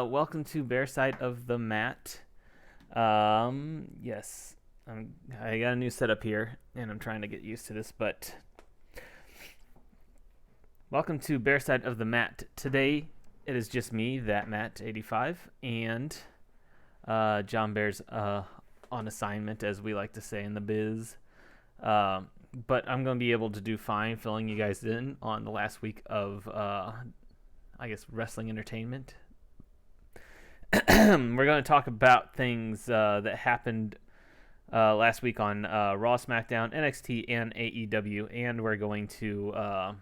Welcome to Bear Side of the Mat. Yes, I got a new setup here, and I'm trying to get used to this, but welcome to Bear Side of the Mat. Today, it is just me, that Matt85, and John Bear's on assignment, as we like to say in the biz. But I'm going to be able to do fine filling you guys in on the last week of, wrestling entertainment. We're going to talk about things that happened last week on Raw, SmackDown, NXT, and AEW, and we're going to,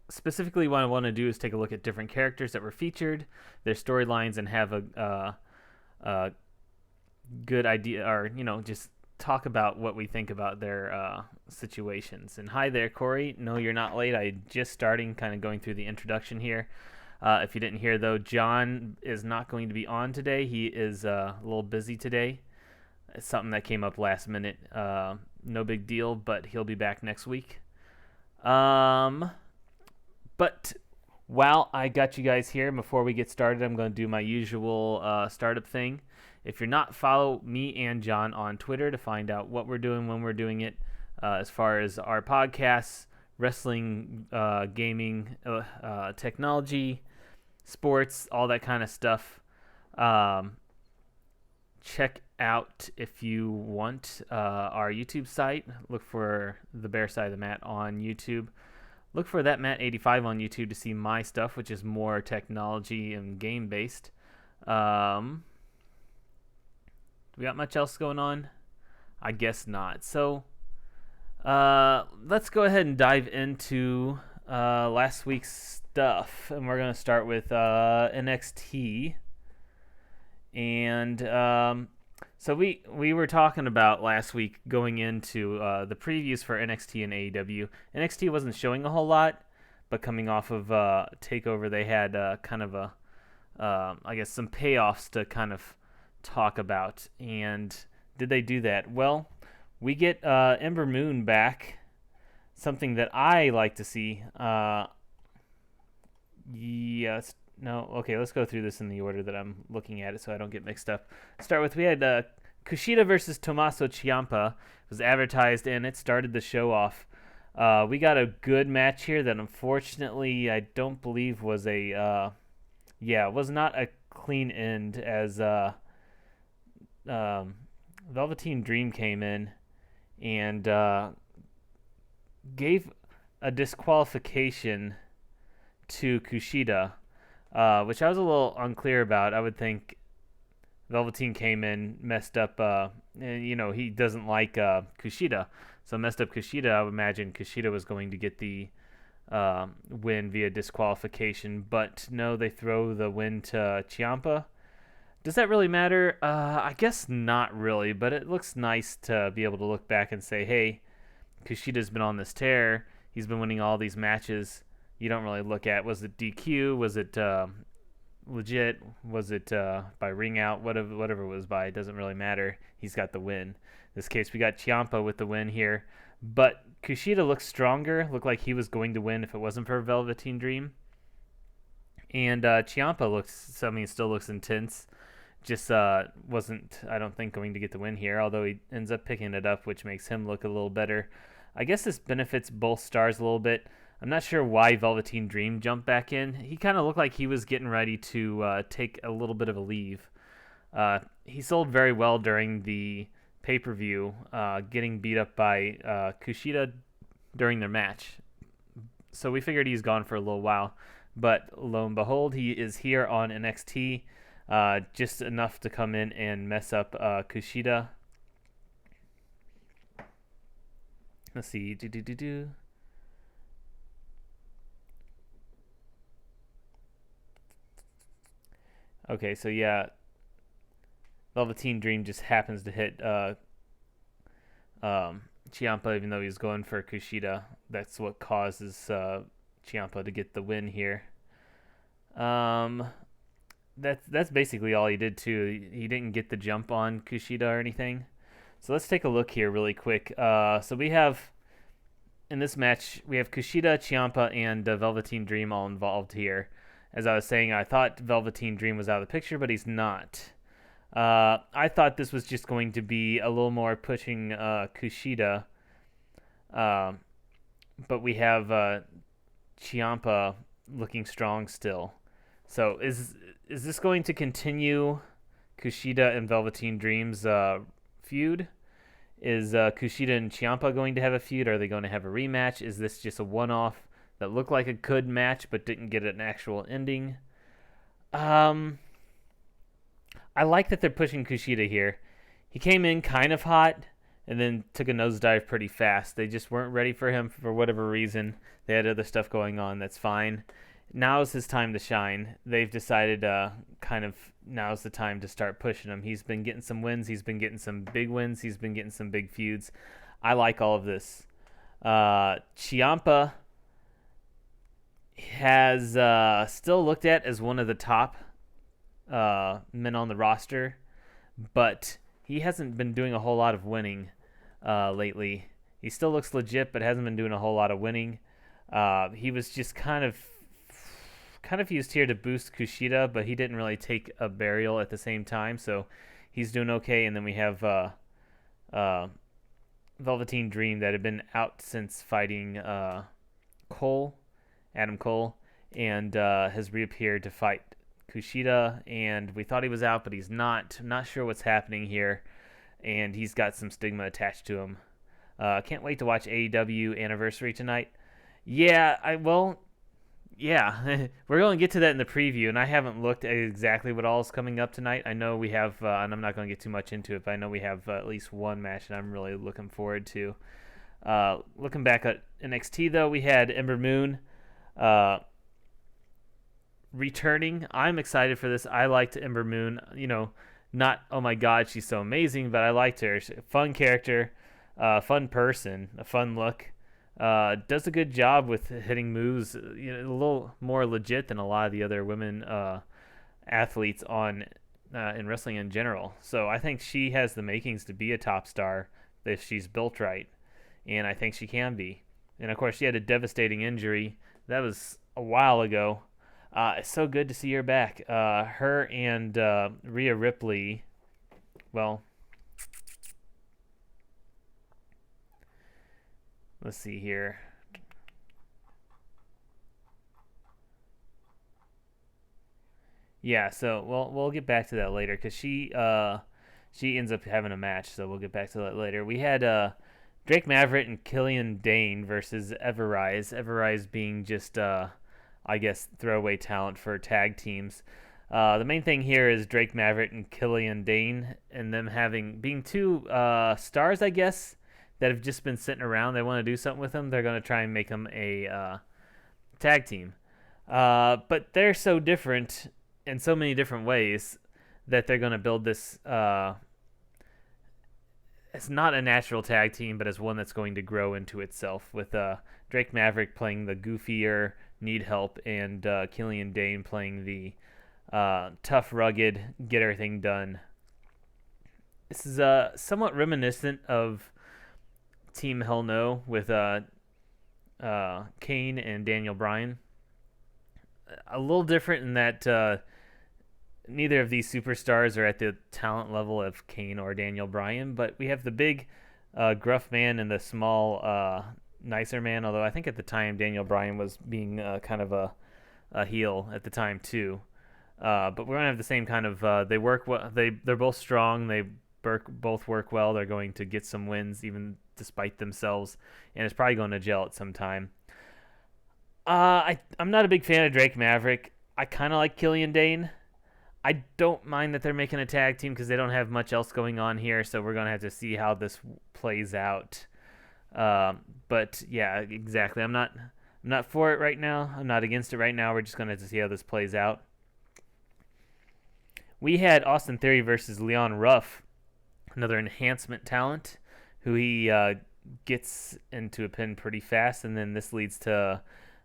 specifically what I want to do is take a look at different characters that were featured, their storylines, and have a good idea, or, just talk about what we think about their situations. And hi there, Corey. No, you're not late. I just starting kind of going through the introduction here. If you didn't hear, though, John is not going to be on today. He is a little busy today. It's something that came up last minute. No big deal, but he'll be back next week. But while I got you guys here, before we get started, I'm going to do my usual startup thing. If you're not, follow me and John on Twitter to find out what we're doing, when we're doing it, as far as our podcasts, wrestling, gaming, technology, sports, all that kind of stuff. Check out, if you want, our YouTube site. Look for the Bear Side of the Mat on YouTube. Look for that Matt85 on YouTube to see my stuff, which is more technology and game based. We got much else going on? I guess not. So let's go ahead and dive into last week's stuff, and we're going to start with NXT. And so we were talking about last week going into the previews for NXT and AEW. NXT wasn't showing a whole lot, but coming off of TakeOver, they had kind of some payoffs to kind of talk about. And did they do that? Well, we get Ember Moon back, something that I like to see. Yes. No. Okay, let's go through this in the order that I'm looking at it so I don't get mixed up. Start with, we had Kushida versus Tommaso Ciampa. It was advertised, and it started the show off. We got a good match here that unfortunately I don't believe was was not a clean end, as Velveteen Dream came in and gave a disqualification to Kushida, which I was a little unclear about. I would think Velveteen came in, messed up, and he doesn't like Kushida, so messed up Kushida. I would imagine Kushida was going to get the win via disqualification, but no, they throw the win to Ciampa. Does that really matter? I guess not really, but it looks nice to be able to look back and say, hey, Kushida's been on this tear. He's been winning all these matches. You don't really look at, was it DQ? Was it legit? Was it by ring out? Whatever it was by, it doesn't really matter. He's got the win. In this case, we got Ciampa with the win here. But Kushida looks stronger. Looked like he was going to win if it wasn't for Velveteen Dream. And Ciampa still looks intense. Just wasn't, I don't think, going to get the win here, although he ends up picking it up, which makes him look a little better. I guess this benefits both stars a little bit. I'm not sure why Velveteen Dream jumped back in. He kind of looked like he was getting ready to take a little bit of a leave. He sold very well during the pay-per-view, getting beat up by Kushida during their match. So we figured he's gone for a little while. But lo and behold, he is here on NXT. Just enough to come in and mess up Kushida. Let's see. Okay, so yeah, Velveteen Dream just happens to hit Ciampa, even though he's going for Kushida. That's what causes Ciampa to get the win here. That's basically all he did too. He didn't get the jump on Kushida or anything. So let's take a look here really quick. So we have, in this match, we have Kushida, Ciampa, and Velveteen Dream all involved here. As I was saying, I thought Velveteen Dream was out of the picture, but he's not. I thought this was just going to be a little more pushing Kushida, uh, but we have Ciampa looking strong still. So is this going to continue Kushida and Velveteen Dream's feud? Is Kushida and Ciampa going to have a feud? Are they going to have a rematch? Is this just a one-off that looked like a good match but didn't get an actual ending? I like that they're pushing Kushida here. He came in kind of hot and then took a nosedive pretty fast. They just weren't ready for him for whatever reason. They had other stuff going on. That's fine. Now is his time to shine. They've decided now's the time to start pushing him. He's been getting some wins. He's been getting some big wins. He's been getting some big feuds. I like all of this. Ciampa has still looked at as one of the top men on the roster, but he hasn't been doing a whole lot of winning lately. He still looks legit, but hasn't been doing a whole lot of winning. He was just kind of used here to boost Kushida, but he didn't really take a burial at the same time, so he's doing okay. And then we have Velveteen Dream that had been out since fighting Adam Cole, and has reappeared to fight Kushida, and we thought he was out, but he's not. I'm not sure what's happening here, and he's got some stigma attached to him. Can't wait to watch AEW Anniversary tonight. Yeah, we're going to get to that in the preview, and I haven't looked at exactly what all is coming up tonight. I know we have, and I'm not going to get too much into it, but I know we have at least one match that I'm really looking forward to. Looking back at NXT, though, we had Ember Moon returning. I'm excited for this. I liked Ember Moon. Not, oh my God, she's so amazing, but I liked her. She's a fun character, fun person, a fun look. Does a good job with hitting moves, a little more legit than a lot of the other women athletes in wrestling in general. So I think she has the makings to be a top star if she's built right, and I think she can be. And of course, she had a devastating injury. That was a while ago. It's so good to see her back. Her and Rhea Ripley, well, let's see here. Yeah, so we'll get back to that later because she ends up having a match, so we'll get back to that later. We had Drake Maverick and Killian Dane versus Everrise. Everrise being just I guess throwaway talent for tag teams. The main thing here is Drake Maverick and Killian Dane, and them being two stars, I guess, that have just been sitting around. They want to do something with them. They're going to try and make them a tag team. But they're so different in so many different ways that they're going to build this. It's not a natural tag team, but as one that's going to grow into itself, with Drake Maverick playing the goofier, need help, and Killian Dane playing the tough, rugged, get everything done. This is somewhat reminiscent of Team Hell No with Kane and Daniel Bryan. A little different in that neither of these superstars are at the talent level of Kane or Daniel Bryan, but we have the big gruff man and the small nicer man, although I think at the time Daniel Bryan was being kind of a heel at the time too. But we're going to have the same kind of they work well. They're both strong. They both work well. They're going to get some wins even despite themselves, and it's probably going to gel at some time. I'm not a big fan of Drake Maverick. I kind of like Killian Dane. I don't mind that they're making a tag team because they don't have much else going on here, so we're going to have to see how this plays out. But yeah, exactly. I'm not for it right now. I'm not against it right now. We're just going to have to see how this plays out. We had Austin Theory versus Leon Ruff, another enhancement talent, who he gets into a pin pretty fast, and then this leads to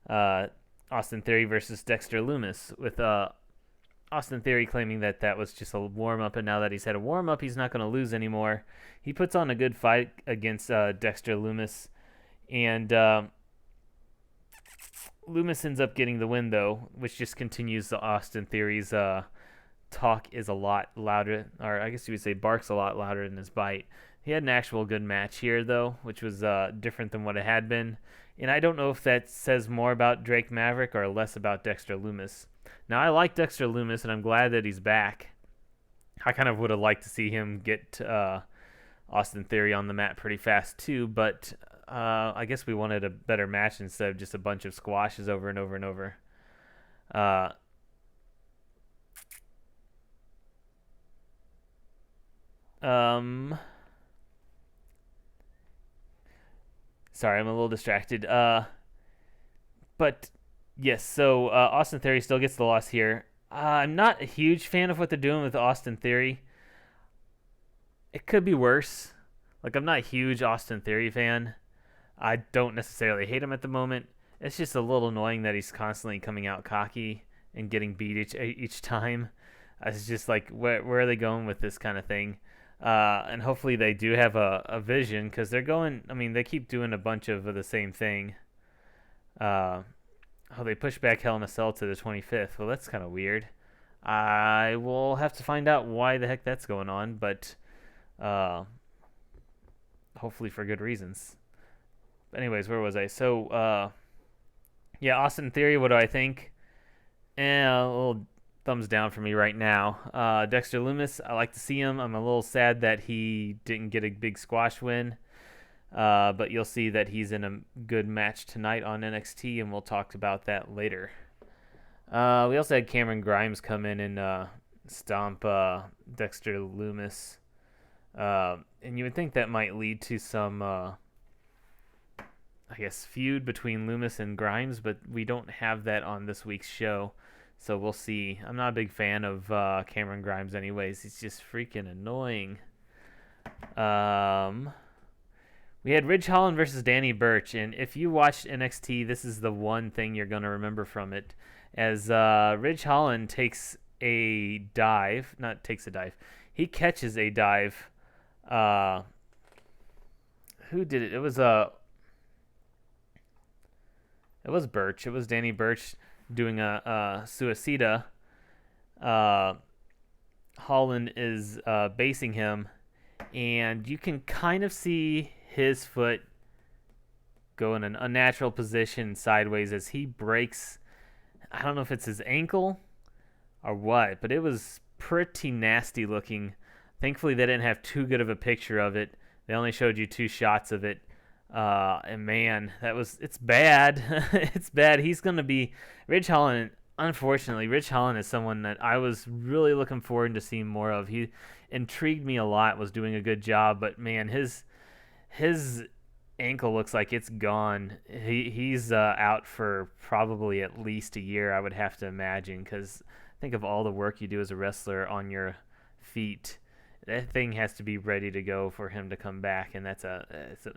Austin Theory versus Dexter Lumis, with Austin Theory claiming that was just a warm-up, and now that he's had a warm-up, he's not going to lose anymore. He puts on a good fight against Dexter Lumis, and Loomis ends up getting the win though, which just continues the Austin Theory's talk is a lot louder, or I guess you would say barks a lot louder than his bite. He had an actual good match here though, which was different than what it had been. And I don't know if that says more about Drake Maverick or less about Dexter Loomis. Now, I like Dexter Loomis, and I'm glad that he's back. I kind of would have liked to see him get Austin Theory on the mat pretty fast too, but I guess we wanted a better match instead of just a bunch of squashes over and over and over. Sorry, I'm a little distracted. But yes, so Austin Theory still gets the loss here. I'm not a huge fan of what they're doing with Austin Theory. It could be worse. Like, I'm not a huge Austin Theory fan. I don't necessarily hate him at the moment. It's just a little annoying that he's constantly coming out cocky and getting beat each time. It's just like, where are they going with this kind of thing? And hopefully they do have a vision, because they're going, I mean, they keep doing a bunch of the same thing. They pushed back Hell in a Cell to the 25th. Well, that's kind of weird. I will have to find out why the heck that's going on, but hopefully for good reasons. Anyways, where was I? So, yeah, Austin Theory, what do I think? A little thumbs down for me right now. Dexter Loomis, I like to see him. I'm a little sad that he didn't get a big squash win. But you'll see that he's in a good match tonight on NXT, and we'll talk about that later. We also had Cameron Grimes come in and stomp Dexter Loomis. And you would think that might lead to some, feud between Loomis and Grimes, but we don't have that on this week's show. So we'll see. I'm not a big fan of Cameron Grimes anyways. He's just freaking annoying. We had Ridge Holland versus Danny Burch, and if you watched NXT, this is the one thing you're going to remember from it, as Ridge Holland takes a dive, he catches a dive. Who did it? It was Burch. It was Danny Burch doing a suicida. Holland is basing him, and you can kind of see his foot go in an unnatural position sideways as he breaks. I don't know if it's his ankle or what, but it was pretty nasty looking. Thankfully, they didn't have too good of a picture of it. They only showed you 2 shots of it. And man, it's bad. It's bad. He's going to be Ridge Holland. Unfortunately, Ridge Holland is someone that I was really looking forward to seeing more of. He intrigued me a lot, was doing a good job, but man, his ankle looks like it's gone. He's out for probably at least a year, I would have to imagine, because think of all the work you do as a wrestler on your feet. That thing has to be ready to go for him to come back, and it's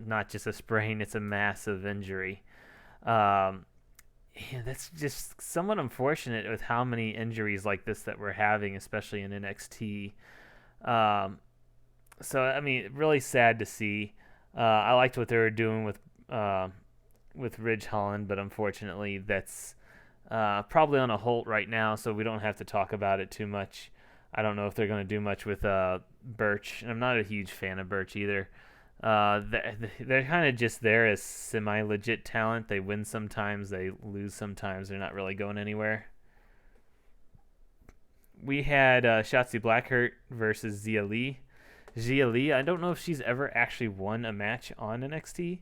not just a sprain, it's a massive injury. That's just somewhat unfortunate with how many injuries like this that we're having, especially in NXT. So, I mean, really sad to see. I liked what they were doing with Ridge Holland, but unfortunately that's probably on a halt right now, so we don't have to talk about it too much. I don't know if they're going to do much with Burch, and I'm not a huge fan of Burch either. They're kind of just there as semi-legit talent. They win sometimes, they lose sometimes. They're not really going anywhere. We had Shotzi Blackheart versus Zia Lee. Zia Lee, I don't know if she's ever actually won a match on NXT.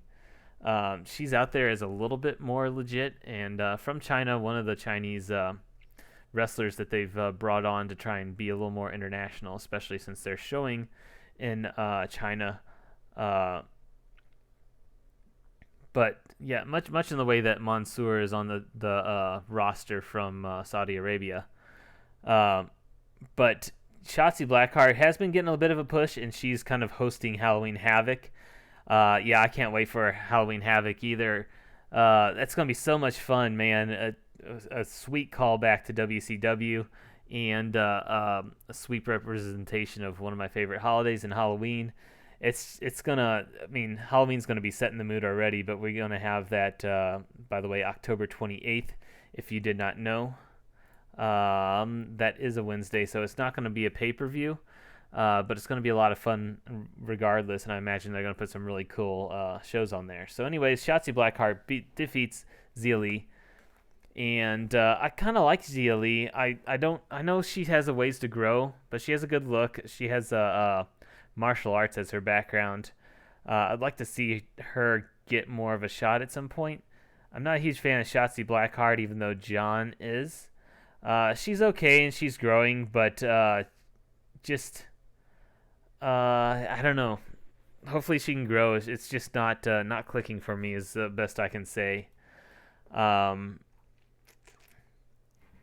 She's out there as a little bit more legit, and from China, one of the Chinese wrestlers that they've brought on to try and be a little more international, especially since they're showing in China. But yeah, much in the way that Mansoor is on the roster from Saudi Arabia. But Shotzi Blackheart has been getting a bit of a push, and she's kind of hosting Halloween Havoc. I can't wait for Halloween Havoc either. That's going to be so much fun, man. A sweet callback to WCW, and a sweet representation of one of my favorite holidays in Halloween. it's gonna. I mean, Halloween's gonna be set in the mood already, but we're gonna have that. By the way, October 28th. If you did not know, that is a Wednesday, so it's not gonna be a pay-per-view. But it's going to be a lot of fun regardless, and I imagine they're going to put some really cool shows on there. So anyways, Shotzi Blackheart defeats Xia Li, and I kind of like Xia Li. I know she has a ways to grow, but she has a good look. She has martial arts as her background. I'd like to see her get more of a shot at some point. I'm not a huge fan of Shotzi Blackheart, even though John is. She's okay and she's growing, but just I don't know. Hopefully she can grow. It's just not clicking for me is the best I can say.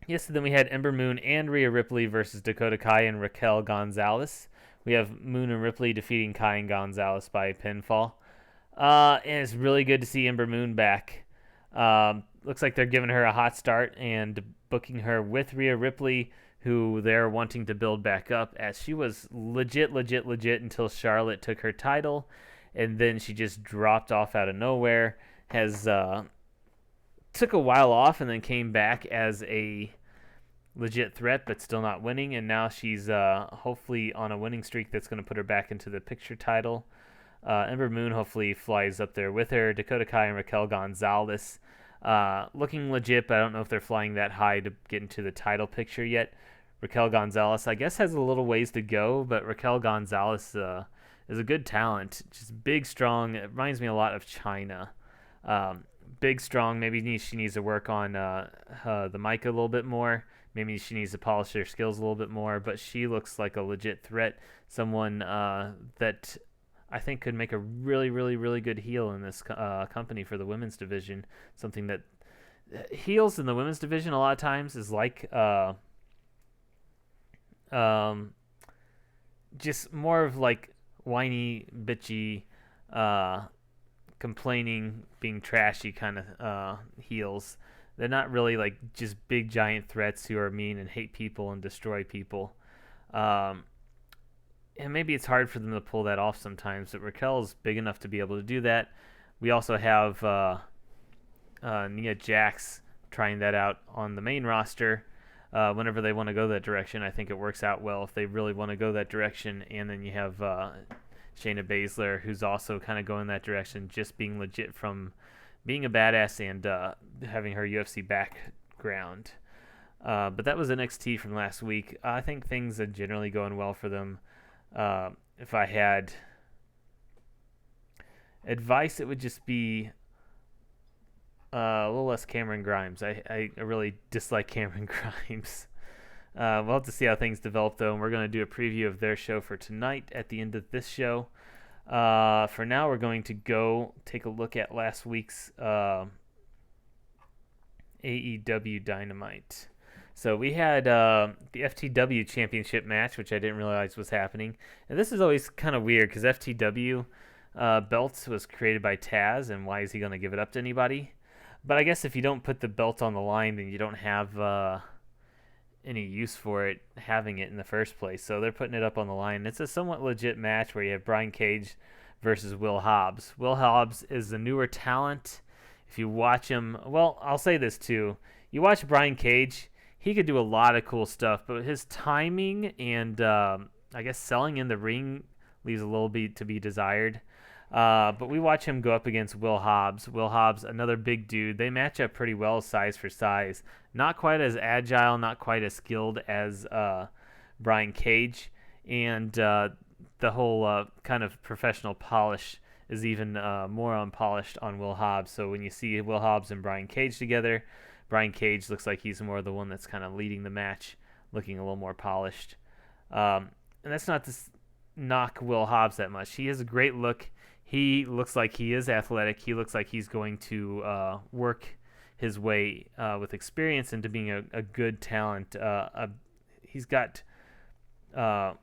Yes, then we had Ember Moon and Rhea Ripley versus Dakota Kai and Raquel Gonzalez. We have Moon and Ripley defeating Kai and Gonzalez by pinfall. And it's really good to see Ember Moon back. Looks like they're giving her a hot start and booking her with Rhea Ripley, who they're wanting to build back up, as she was legit until Charlotte took her title, and then she just dropped off out of nowhere. Took a while off and then came back as a legit threat, but still not winning, and now she's hopefully on a winning streak that's going to put her back into the picture title. Ember Moon hopefully flies up there with her. Dakota Kai and Raquel Gonzalez looking legit, but I don't know if they're flying that high to get into the title picture yet. Raquel Gonzalez, I guess, has a little ways to go, but Raquel Gonzalez is a good talent. Just big, strong. It reminds me a lot of Chyna. Big, strong. Maybe she needs to work on the mic a little bit more. Maybe she needs to polish her skills a little bit more, but she looks like a legit threat. Someone that I think could make a really good heel in this company for the women's division. Something that heels in the women's division a lot of times is like just more of like whiny, bitchy, complaining, being trashy kind of heels. They're not really like just big giant threats who are mean and hate people and destroy people. And maybe it's hard for them to pull that off sometimes, but Raquel's big enough to be able to do that. We also have Nia Jax trying that out on the main roster. Whenever they want to go that direction, I think it works out well if they really want to go that direction. And then you have Shayna Baszler, who's also kind of going that direction, just being legit from being a badass and having her UFC background. But that was NXT from last week. I think things are generally going well for them. If I had advice, it would just be a little less Cameron Grimes. I really dislike Cameron Grimes. We'll have to see how things develop, though, and we're going to do a preview of their show for tonight at the end of this show. For now, we're going to go take a look at last week's AEW Dynamite. So we had the FTW Championship match, which I didn't realize was happening. And this is always kind of weird because FTW belts was created by Taz, and why is he going to give it up to anybody? But I guess if you don't put the belt on the line, then you don't have any use for it having it in the first place. So they're putting it up on the line. It's a somewhat legit match where you have Brian Cage versus Will Hobbs. Will Hobbs is the newer talent. If you watch him, well, I'll say this too. You watch Brian Cage, he could do a lot of cool stuff, but his timing and I guess selling in the ring leaves a little bit to be desired. But we watch him go up against Will Hobbs. Will Hobbs, another big dude. They match up pretty well size for size. Not quite as agile, not quite as skilled as Brian Cage. And the whole kind of professional polish is even more unpolished on Will Hobbs. So when you see Will Hobbs and Brian Cage together, Brian Cage looks like he's more the one that's kind of leading the match, looking a little more polished. And that's not to knock Will Hobbs that much. He has a great look. He looks like he is athletic. He looks like he's going to work his way with experience into being a good talent. He's got. Yeah,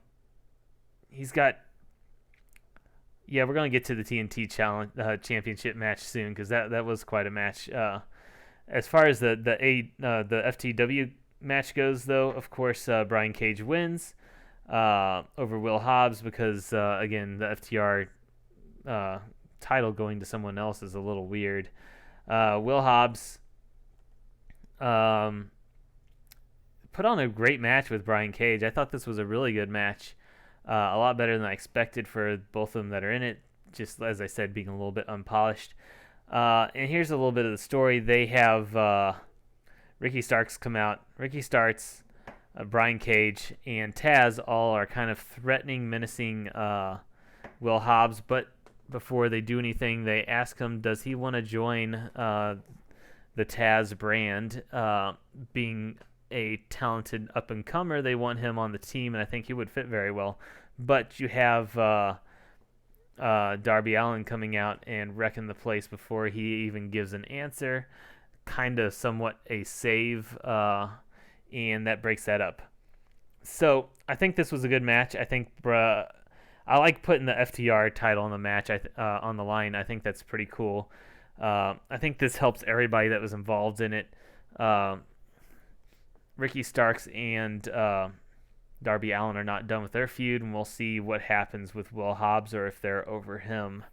we're going to get to the TNT championship match soon because that was quite a match. As far as the FTW match goes, though, of course, Brian Cage wins. over Will Hobbs because, again, the FTR title going to someone else is a little weird. Will Hobbs um, put on a great match with Brian Cage. I thought this was a really good match. A lot better than I expected for both of them that are in it. Just as I said, being a little bit unpolished. And here's a little bit of the story. They have Ricky Starks come out. Ricky Starks, Brian Cage, and Taz all are kind of threatening, menacing Will Hobbs. But before they do anything, they ask him, does he want to join the Taz brand? Being a talented up-and-comer, they want him on the team, and I think he would fit very well. But you have Darby Allin coming out and wrecking the place before he even gives an answer. Kind of somewhat a save, and that breaks that up. So I think this was a good match. I think I like putting the FTR title on the match on the line. I think that's pretty cool. I think this helps everybody that was involved in it. Ricky Starks and Darby Allin are not done with their feud, and we'll see what happens with Will Hobbs or if they're over him.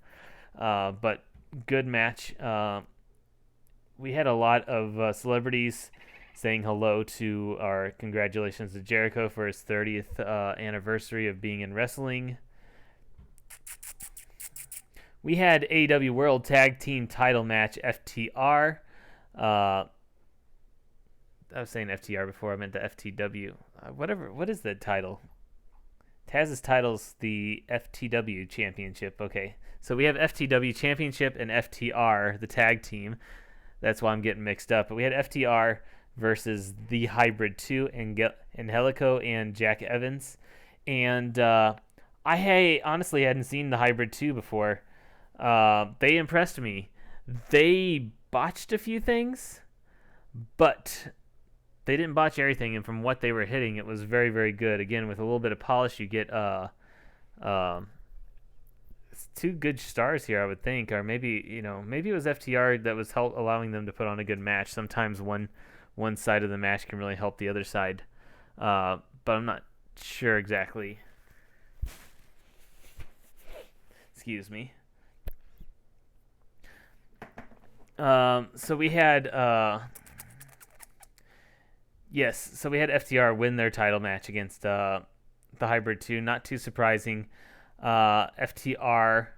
But good match. We had a lot of celebrities saying hello to our congratulations to Jericho for his 30th anniversary of being in wrestling. We had AEW World Tag Team Title match, FTR. I was saying FTR before. I meant the FTW. Whatever. What is the title? Taz's title's the FTW Championship. Okay. So we have FTW Championship and FTR, the tag team. That's why I'm getting mixed up. But we had FTR versus the Hybrid 2, Angelico and Jack Evans. And I honestly hadn't seen the Hybrid 2 before. They impressed me. They botched a few things, but they didn't botch everything, and from what they were hitting, it was very, very good. Again, with a little bit of polish, you get two good stars here, I would think, or maybe it was FTR that was allowing them to put on a good match. Sometimes one side of the match can really help the other side, but I'm not sure exactly. Excuse me. So we had so we had FTR win their title match against the Hybrid 2. Not too surprising. FTR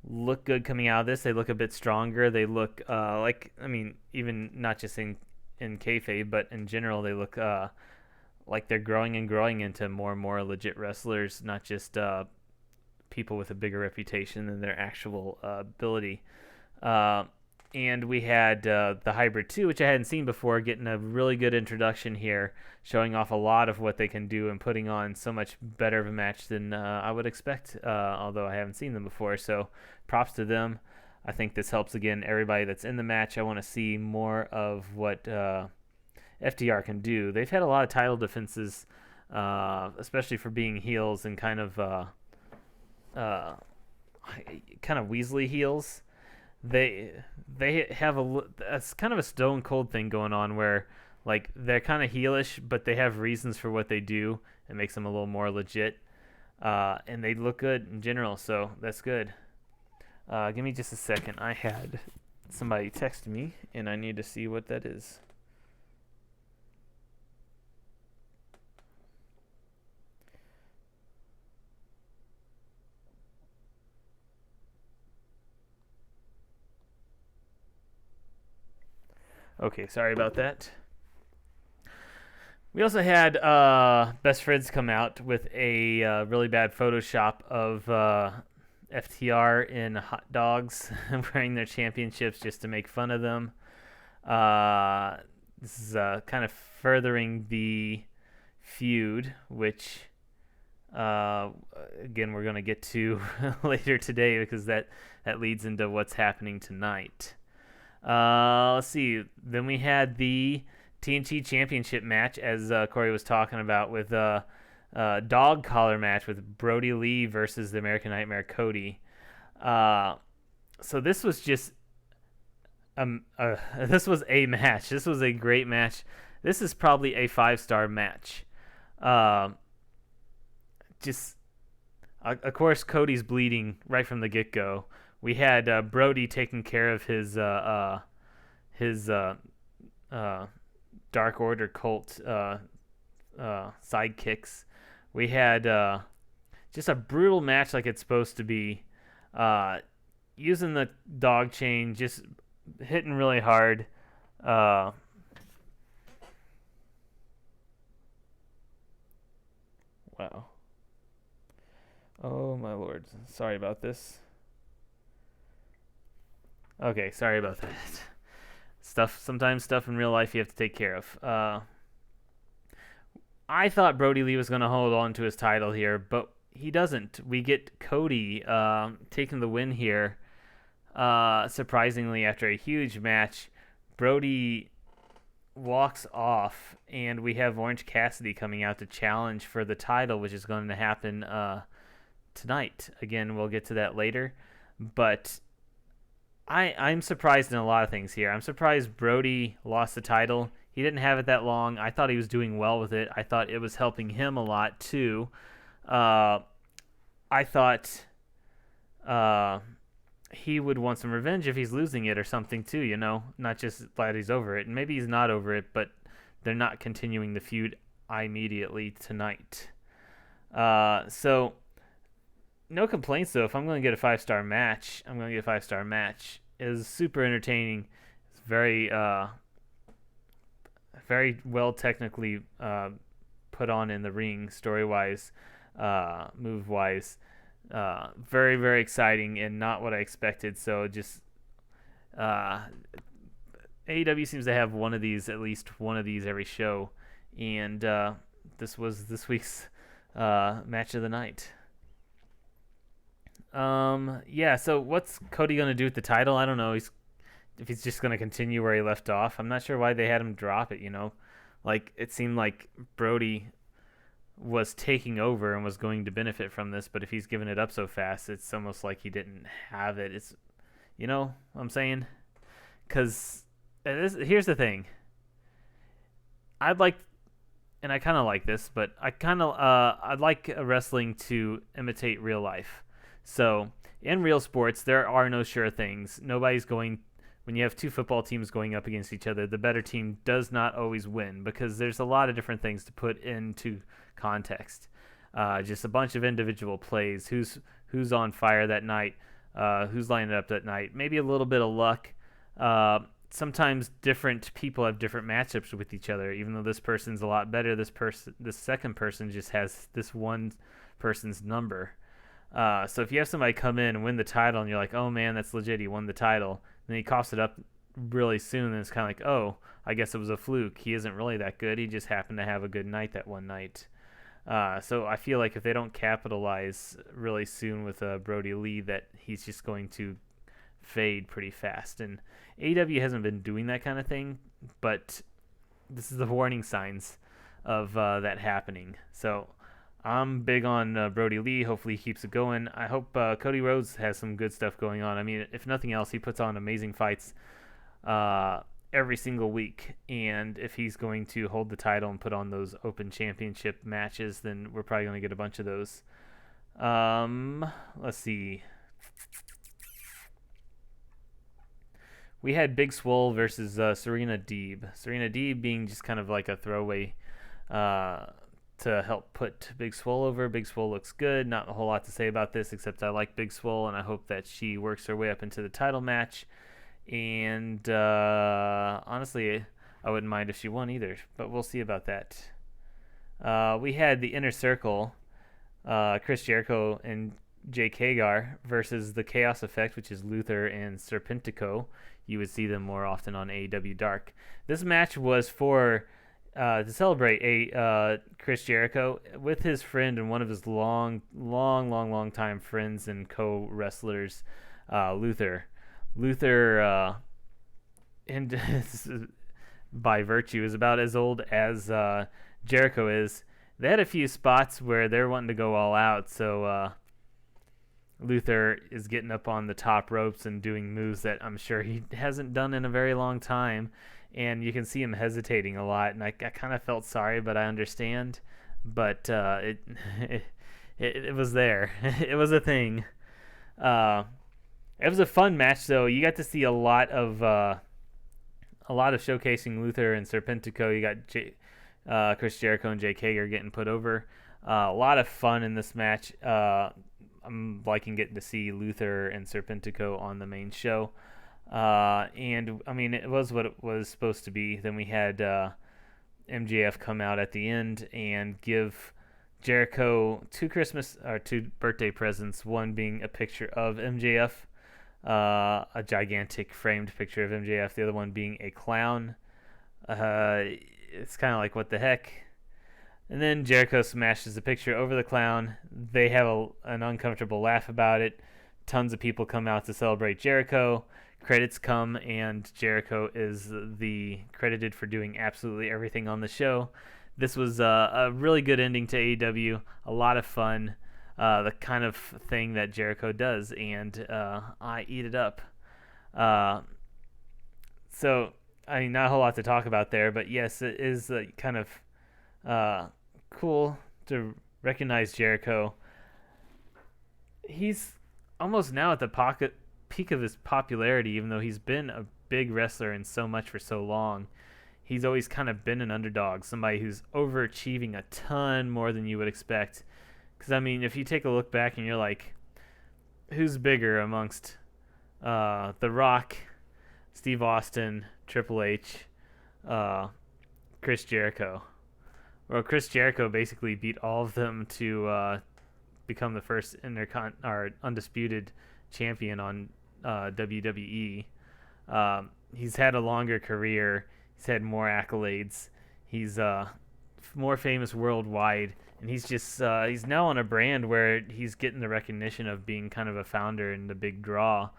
look good coming out of this. They look a bit stronger. They look even not just in kayfabe, but in general, they look like they're growing into more and more legit wrestlers, not just people with a bigger reputation than their actual ability. And we had the Hybrid 2, which I hadn't seen before, getting a really good introduction here, showing off a lot of what they can do and putting on so much better of a match than I would expect, although I haven't seen them before. So props to them. I think this helps, again, everybody that's in the match. I want to see more of what FTR can do. They've had a lot of title defenses, especially for being heels and kind of Weasley heels. They have it's kind of a Stone Cold thing going on where like they're kind of heelish, but they have reasons for what they do. It makes them a little more legit, and they look good in general, so that's good. Give me just a second. I had somebody text me, and I need to see what that is. Okay, sorry about that. We also had Best Friends come out with a really bad Photoshop of FTR in hot dogs wearing their championships just to make fun of them. This is kind of furthering the feud, which, again, we're going to get to later today because that leads into what's happening tonight. Let's see. Then we had the TNT Championship match, as Corey was talking about, with a dog collar match with Brody Lee versus the American Nightmare Cody. So this was just this was a match. This was a great match. This is probably a 5-star match. just of course Cody's bleeding right from the get go. We had Brody taking care of his Dark Order cult sidekicks. We had just a brutal match like it's supposed to be. Using the dog chain, just hitting really hard. Wow. Oh my lord. Sorry about this. Okay, sorry about that. Sometimes stuff in real life you have to take care of. I thought Brody Lee was going to hold on to his title here, but he doesn't. We get Cody taking the win here. Surprisingly, after a huge match, Brody walks off, and we have Orange Cassidy coming out to challenge for the title, which is going to happen tonight. Again, we'll get to that later, but I'm surprised in a lot of things here. I'm surprised Brody lost the title. He didn't have it that long. I thought he was doing well with it. I thought it was helping him a lot too. I thought he would want some revenge if he's losing it or something too, you know, not just glad he's over it. And maybe he's not over it, but they're not continuing the feud immediately tonight. So no complaints though. If I'm going to get a 5-star match, I'm going to get a 5-star match. It was super entertaining. It's very well technically put on in the ring, story-wise, move-wise. Very, very exciting and not what I expected. So just AEW seems to have at least one of these every show, and this was this week's match of the night. Yeah. So what's Cody gonna do with the title? I don't know. If he's just gonna continue where he left off. I'm not sure why they had him drop it. You know, like it seemed like Brody was taking over and was going to benefit from this, but if he's giving it up so fast, it's almost like he didn't have it. It's, you know what I'm saying? Because here's the thing. I'd like, and I kind of like this, but I'd like wrestling to imitate real life. So in real sports, there are no sure things. When you have two football teams going up against each other, the better team does not always win because there's a lot of different things to put into context. Just a bunch of individual plays. Who's on fire that night? Who's lining up that night? Maybe a little bit of luck. Sometimes different people have different matchups with each other. Even though this person's a lot better, this second person just has this one person's number. So if you have somebody come in and win the title, and you're like, "Oh man, that's legit. He won the title," and then he coughs it up really soon, and it's kind of like, "Oh, I guess it was a fluke. He isn't really that good. He just happened to have a good night that one night." So I feel like if they don't capitalize really soon with Brody Lee, that he's just going to fade pretty fast. And AEW hasn't been doing that kind of thing, but this is the warning signs of that happening. So I'm big on Brody Lee. Hopefully he keeps it going. I hope Cody Rhodes has some good stuff going on. I mean, if nothing else, he puts on amazing fights every single week. And if he's going to hold the title and put on those open championship matches, then we're probably going to get a bunch of those. Let's see. We had Big Swole versus Serena Deeb. Serena Deeb being just kind of like a throwaway to help put Big Swole over. Big Swole looks good. Not a whole lot to say about this, except I like Big Swole, and I hope that she works her way up into the title match. And honestly, I wouldn't mind if she won either, but we'll see about that. We had the Inner Circle, Chris Jericho and Jake Hagar versus the Chaos Effect, which is Luther and Serpentico. You would see them more often on AEW Dark. This match was to celebrate Chris Jericho with his friend and one of his long time friends and co-wrestlers, Luther. Luther, and by virtue, is about as old as Jericho is. They had a few spots where they're wanting to go all out, so Luther is getting up on the top ropes and doing moves that I'm sure he hasn't done in a very long time, and you can see him hesitating a lot, and I kind of felt sorry, but I understand. But It was there. It was a thing. Uh, it was a fun match, though. You got to see a lot of showcasing Luther and Serpentico. You got Chris Jericho and Jake Hager getting put over. A lot of fun in this match. I'm liking getting to see Luther and Serpentico on the main show. And I mean, it was what it was supposed to be. Then we had MJF come out at the end and give Jericho two birthday presents. One being a picture of MJF, a gigantic framed picture of MJF. The other one being a clown. It's kind of like, what the heck? And then Jericho smashes the picture over the clown. They have an uncomfortable laugh about it. Tons of people come out to celebrate Jericho. Credits come, and Jericho is the credited for doing absolutely everything on the show. This was a really good ending to AEW. A lot of fun. The kind of thing that Jericho does, and I eat it up. So, I mean, not a whole lot to talk about there, but yes, it is kind of cool to recognize Jericho. He's almost now at the peak of his popularity, even though he's been a big wrestler and so much for so long. He's always kind of been an underdog, somebody who's overachieving a ton more than you would expect. Because, I mean, if you take a look back and you're like, who's bigger amongst The Rock, Steve Austin, Triple H, Chris Jericho? Well, Chris Jericho basically beat all of them to become the first undisputed champion on WWE. He's had a longer career. He's had more accolades. He's more famous worldwide, and he's now on a brand where he's getting the recognition of being kind of a founder and the big draw.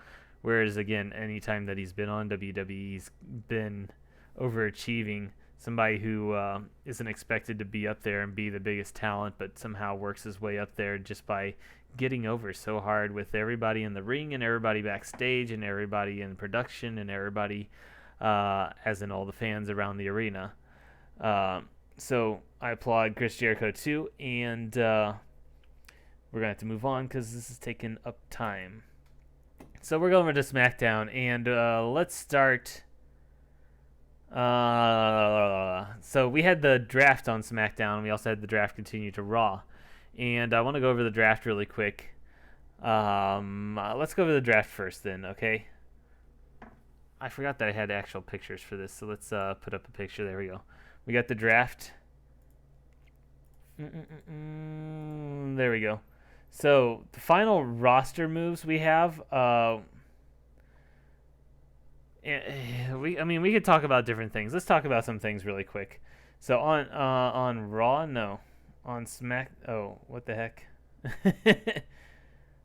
Whereas, again, anytime that he's been on WWE, he's been overachieving. Somebody who isn't expected to be up there and be the biggest talent, but somehow works his way up there just by getting over so hard with everybody in the ring and everybody backstage and everybody in production and everybody, as in all the fans around the arena. So I applaud Chris Jericho too, and we're going to have to move on because this is taking up time. So we're going over to SmackDown, and let's start... So we had the draft on SmackDown. We also had the draft continue to Raw. And I want to go over the draft really quick. Let's go over the draft first then, okay? I forgot that I had actual pictures for this, so let's put up a picture. There we go. We got the draft. There we go. So the final roster moves we have... we could talk about different things. Let's talk about some things really quick. So on Raw, no, on Smack. Oh, what the heck?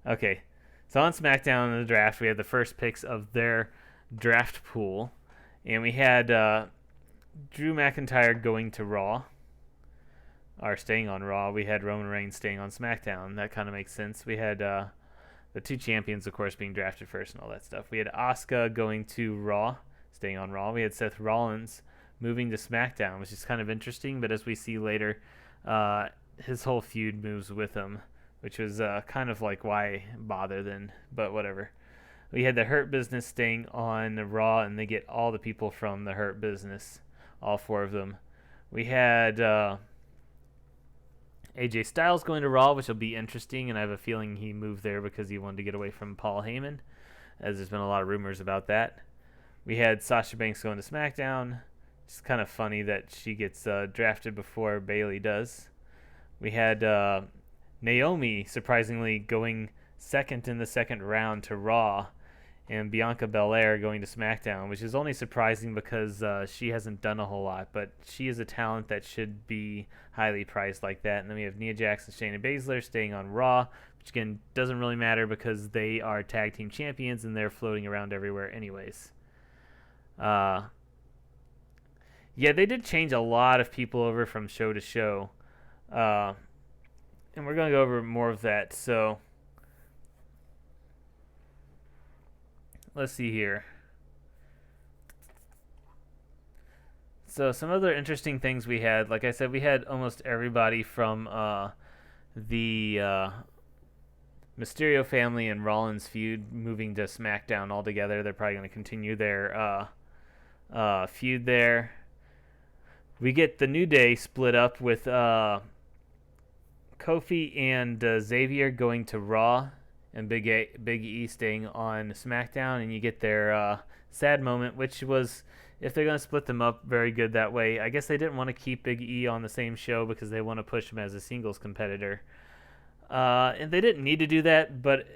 Okay, so on SmackDown in the draft, we had the first picks of their draft pool, and we had Drew McIntyre going to Raw, or staying on Raw. We had Roman Reigns staying on SmackDown. That kind of makes sense. We had the two champions, of course, being drafted first and all that stuff. We had Asuka going to Raw, staying on Raw. We had Seth Rollins moving to SmackDown, which is kind of interesting. But as we see later, his whole feud moves with him, which was kind of like, why bother then? But whatever. We had the Hurt Business staying on Raw, and they get all the people from the Hurt Business, all four of them. We had... AJ Styles going to Raw, which will be interesting, and I have a feeling he moved there because he wanted to get away from Paul Heyman, as there's been a lot of rumors about that. We had Sasha Banks going to SmackDown. It's kind of funny that she gets drafted before Bayley does. We had Naomi, surprisingly, going second in the second round to Raw, and Bianca Belair going to SmackDown, which is only surprising because she hasn't done a whole lot, but she is a talent that should be highly prized like that. And then we have Nia Jax and Shayna Baszler staying on Raw, which again doesn't really matter because they are tag team champions and they're floating around everywhere anyways. Yeah, they did change a lot of people over from show to show, and we're going to go over more of that. So let's see here. So some other interesting things we had, like I said, we had almost everybody from the Mysterio family and Rollins feud moving to SmackDown altogether. They're probably going to continue their feud there. We get the New Day split up with Kofi and Xavier going to Raw, and Big E staying on SmackDown, and you get their sad moment, which was, if they're going to split them up, very good that way. I guess they didn't want to keep Big E on the same show because they want to push him as a singles competitor. And they didn't need to do that, but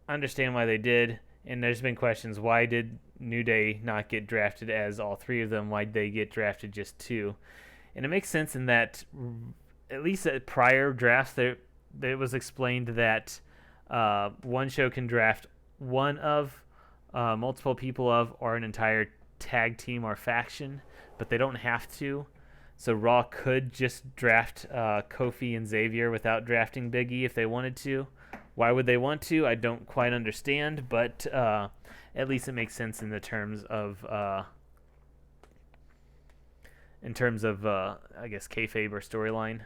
I understand why they did. And there's been questions, why did New Day not get drafted as all three of them? Why did they get drafted just two? And it makes sense in that, at least at prior drafts, there it was explained that one show can draft one of, multiple people of, or an entire tag team or faction, but they don't have to. So Raw could just draft Kofi and Xavier without drafting Big E if they wanted to. Why would they want to? I don't quite understand, but at least it makes sense in the terms of I guess kayfabe or storyline.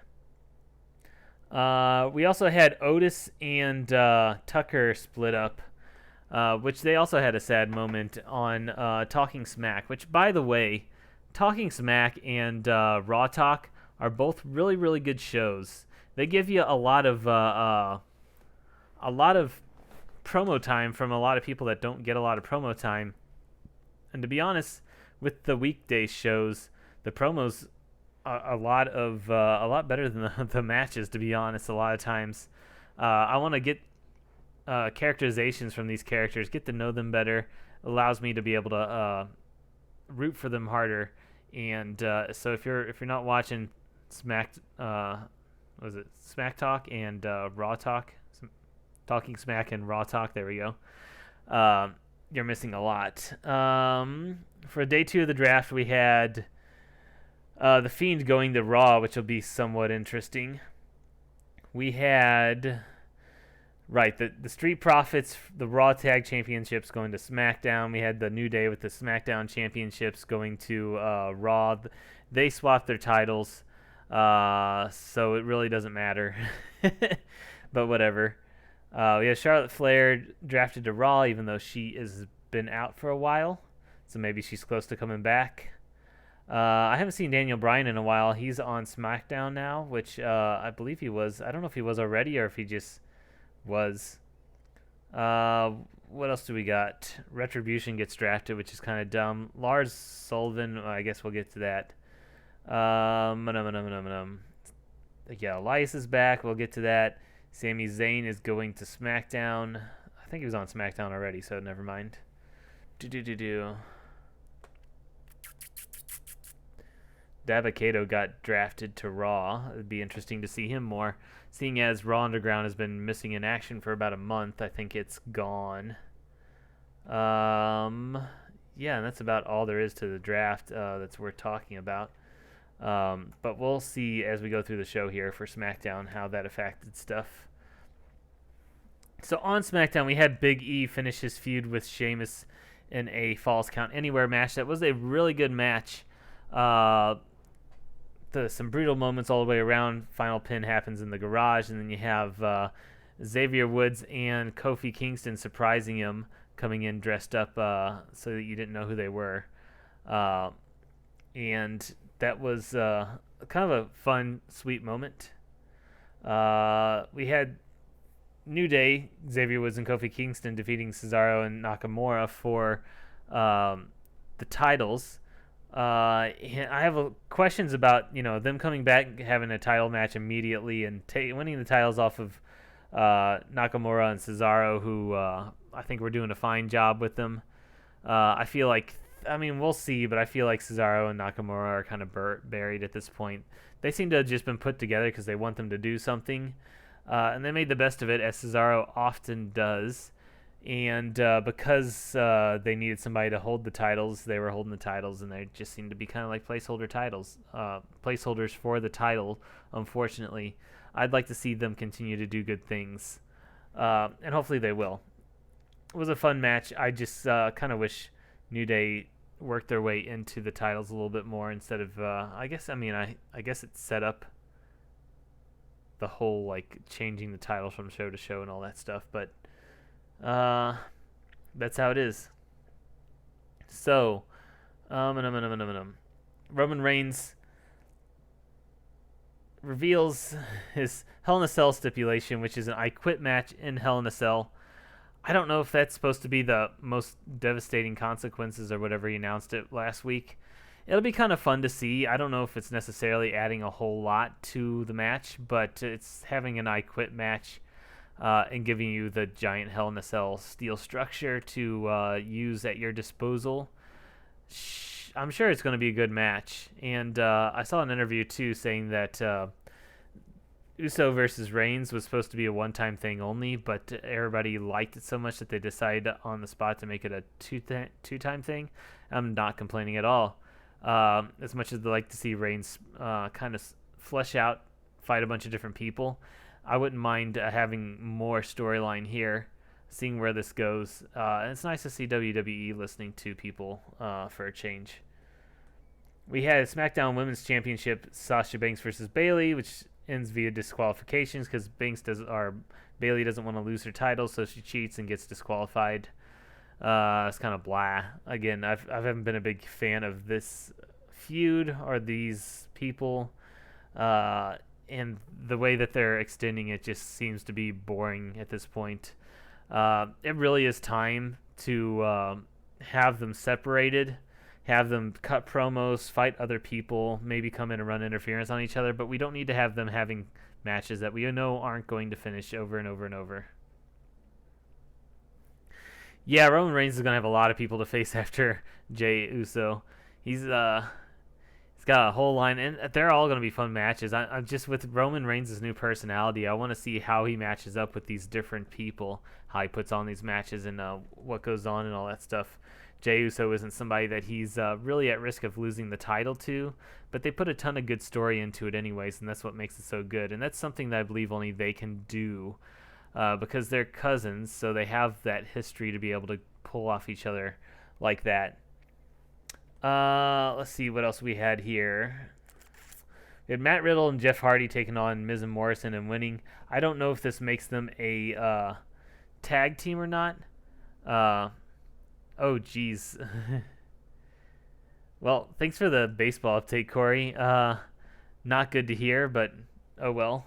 We also had Otis and Tucker split up, which they also had a sad moment on Talking Smack, which, by the way, Talking Smack and Raw Talk are both really, really good shows. They give you a lot of promo time from a lot of people that don't get a lot of promo time. And to be honest, with the weekday shows, the promos are a lot better than the matches. To be honest, a lot of times, I want to get characterizations from these characters, get to know them better. Allows me to be able to root for them harder. And so if you're not watching Smack Talk and Raw Talk, Talking Smack and Raw Talk, there we go. You're missing a lot. For day 2 of the draft, we had the Fiend going to Raw, which will be somewhat interesting. We had the Street Profits, the Raw Tag Championships going to SmackDown. We had the New Day with the SmackDown Championships going to Raw. They swapped their titles, so it really doesn't matter. But whatever. We have Charlotte Flair drafted to Raw, even though she has been out for a while. So maybe she's close to coming back. I haven't seen Daniel Bryan in a while. He's on SmackDown now, which I believe he was. I don't know if he was already or if he just was. What else do we got? Retribution gets drafted, which is kind of dumb. Lars Sullivan, I guess we'll get to that. Yeah, Elias is back. We'll get to that. Sami Zayn is going to SmackDown. I think he was on SmackDown already, so never mind. Dabba-Kato got drafted to Raw. It'd be interesting to see him more. Seeing as Raw Underground has been missing in action for about a month, I think it's gone. Yeah, and that's about all there is to the draft that's worth talking about. But we'll see as we go through the show here for SmackDown how that affected stuff. So on SmackDown, we had Big E finish his feud with Sheamus in a Falls Count Anywhere match. That was a really good match. Some brutal moments all the way around. Final pin happens in the garage, and then you have Xavier Woods and Kofi Kingston surprising him, coming in dressed up so that you didn't know who they were. And that was kind of a fun, sweet moment. We had New Day, Xavier Woods and Kofi Kingston defeating Cesaro and Nakamura for the titles. I have questions about them coming back, having a title match immediately, and winning the titles off of Nakamura and Cesaro, who I think we're doing a fine job with them. I feel like, we'll see, but I feel like Cesaro and Nakamura are kind of buried at this point. They seem to have just been put together because they want them to do something, and they made the best of it, as Cesaro often does. And because they needed somebody to hold the titles, they were holding the titles, and they just seemed to be kind of like placeholders for the title, unfortunately. I'd like to see them continue to do good things, and hopefully they will. It was a fun match. I just kind of wish New Day worked their way into the titles a little bit more instead of, I guess it's set up. the whole like changing the titles from show to show and all that stuff. But that's how it is. So, Roman Reigns reveals his Hell in a Cell stipulation, which is an I Quit match in Hell in a Cell. I don't know if that's supposed to be the most devastating consequences or whatever he announced it last week. It'll be kind of fun to see. I don't know if it's necessarily adding a whole lot to the match, but it's having an I Quit match and giving you the giant Hell in a Cell steel structure to use at your disposal. I'm sure it's going to be a good match. And I saw an interview, too, saying that Uso versus Reigns was supposed to be a one-time thing only, but everybody liked it so much that they decided on the spot to make it a two-time thing. I'm not complaining at all. As much as they like to see Reigns kind of flesh out, fight a bunch of different people, I wouldn't mind having more storyline here, seeing where this goes. And it's nice to see WWE listening to people for a change. We had SmackDown Women's Championship, Sasha Banks versus Bayley, which ends via disqualifications because Bayley doesn't want to lose her title, so she cheats and gets disqualified. It's kind of blah. Again, I haven't been a big fan of this feud or these people, and the way that they're extending it just seems to be boring at this point. It really is time to have them separated, have them cut promos, fight other people, maybe come in and run interference on each other, but we don't need to have them having matches that we know aren't going to finish over and over and over. Yeah, Roman Reigns is going to have a lot of people to face after Jey Uso. He's got a whole line, and they're all going to be fun matches. I'm just with Roman Reigns' new personality, I want to see how he matches up with these different people, how he puts on these matches, and what goes on and all that stuff. Jey Uso isn't somebody that he's really at risk of losing the title to, but they put a ton of good story into it anyways, and that's what makes it so good. And that's something that I believe only they can do because they're cousins, so they have that history to be able to pull off each other like that. Let's see what else we had here. We had Matt Riddle and Jeff Hardy taking on Miz and Morrison and winning. I don't know if this makes them a tag team or not. Oh, geez. Well, thanks for the baseball update, Corey. Not good to hear, but oh well.